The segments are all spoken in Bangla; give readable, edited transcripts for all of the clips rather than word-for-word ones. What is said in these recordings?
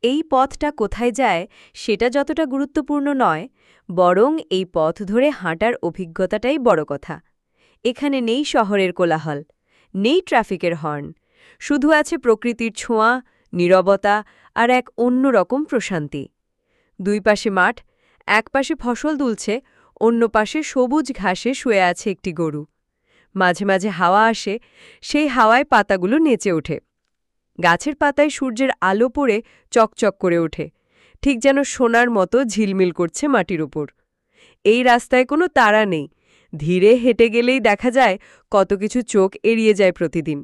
এই পথটা কোথায় যায় সেটা যতটা গুরুত্বপূর্ণ নয়, বরং এই পথ ধরে হাঁটার অভিজ্ঞতাটাই বড় কথা। এখানে নেই শহরের কোলাহল, নেই ট্রাফিকের হর্ন, শুধু আছে প্রকৃতির ছোঁয়া, নীরবতা আর এক অন্যরকম প্রশান্তি। দুই পাশে মাঠ, এক পাশে ফসল দুলছে, অন্য পাশে সবুজ ঘাসে শুয়ে আছে একটি গরু। মাঝে মাঝে হাওয়া আসে, সেই হাওয়ায় পাতাগুলো নেচে ওঠে। গাছের পাতায় সূর্যের আলো পড়ে চকচক করে ওঠে, ঠিক যেন সোনার মতো ঝিলমিল করছে মাটির উপর। এই রাস্তায় কোনো তাড়া নেই, ধীরে হেঁটে গেলেই দেখা যায় কত কিছু চোখ এড়িয়ে যায় প্রতিদিন।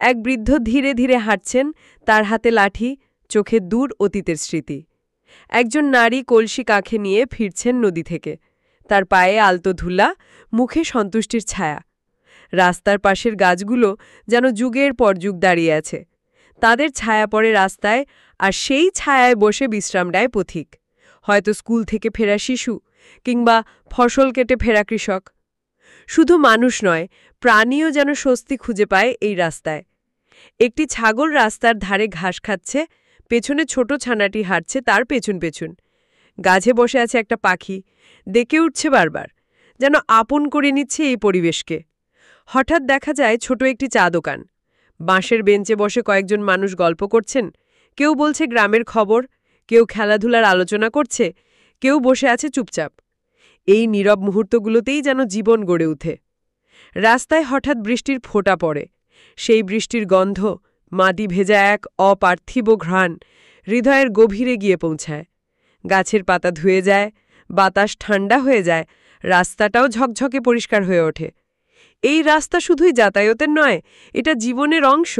এক বৃদ্ধ ধীরে ধীরে হাঁটছেন, তার হাতে লাঠি, চোখে দূর অতীতের স্মৃতি। একজন নারী কলসি কাঁখে নিয়ে ফিরছেন নদী থেকে, তার পায়ে আলতো ধুলা, মুখে সন্তুষ্টির ছায়া। রাস্তার পাশের গাছগুলো যেন যুগের পর যুগ দাঁড়িয়ে আছে, তাদের ছায়া পড়ে রাস্তায়, আর সেই ছায়ায় বসে বিশ্রাম নেয় পথিক, হয়তো স্কুল থেকে ফেরা শিশু কিংবা ফসল কেটে ফেরা কৃষক। শুধু মানুষ নয়, প্রাণীও যেন স্বস্তি খুঁজে পায় এই রাস্তায়। একটি ছাগল রাস্তার ধারে ঘাস খাচ্ছে, পেছনে ছোট ছানাটি হাঁটছে তার পেছন পেছন। গাছে বসে আছে একটা পাখি, ডেকে উঠছে বারবার, যেন আপন করে নিচ্ছে এই পরিবেশকে। হঠাৎ দেখা যায় ছোট একটি চা দোকান, বাঁশের বেঞ্চে বসে কয়েকজন মানুষ গল্প করছেন। কেউ বলছে গ্রামের খবর, কেউ খেলাধুলার আলোচনা করছে, কেউ বসে আছে চুপচাপ। এই নীরব মুহূর্তগুলোতেই যেন জীবন গড়ে ওঠে। রাস্তায় হঠাৎ বৃষ্টির ফোঁটা পড়ে, সেই বৃষ্টির গন্ধ, মাটি ভেজা এক অপার্থিব ঘ্রাণ, হৃদয়ের গভীরে গিয়ে পৌঁছায়। গাছের পাতা ধুয়ে যায়, বাতাস ঠান্ডা হয়ে যায়, রাস্তাটাও ঝকঝকে পরিষ্কার হয়ে ওঠে। এই রাস্তা শুধুই যাতায়াতের নয়, এটা জীবনের অংশ।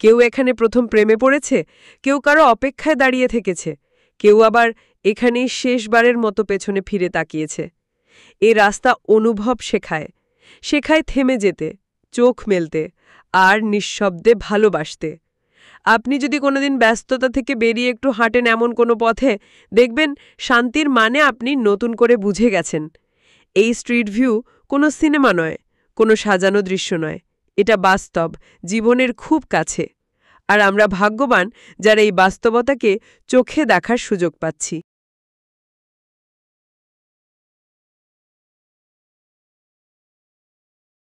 কেউ এখানে প্রথম প্রেমে পড়েছে, কেউ কারো অপেক্ষায় দাঁড়িয়ে থেকেছে, কেউ আবার এখানেই শেষবারের মতো পেছনে ফিরে তাকিয়েছে। এই রাস্তা অনুভব শেখায়, শেখায় থেমে যেতে, চোখ মেলতে আর নিঃশব্দে ভালোবাসতে। আপনি যদি কোনোদিন ব্যস্ততা থেকে বেরিয়ে একটু হাঁটেন এমন কোনো পথে, দেখবেন শান্তির মানে আপনি নতুন করে বুঝে গেছেন। এই স্ট্রিট ভিউ কোনো সিনেমা নয়, কোনো সাজানো দৃশ্য নয়, এটা বাস্তব, জীবনের খুব কাছে। আর আমরা ভাগ্যবান যারা এই বাস্তবতাকে চোখে দেখার সুযোগ পাচ্ছি।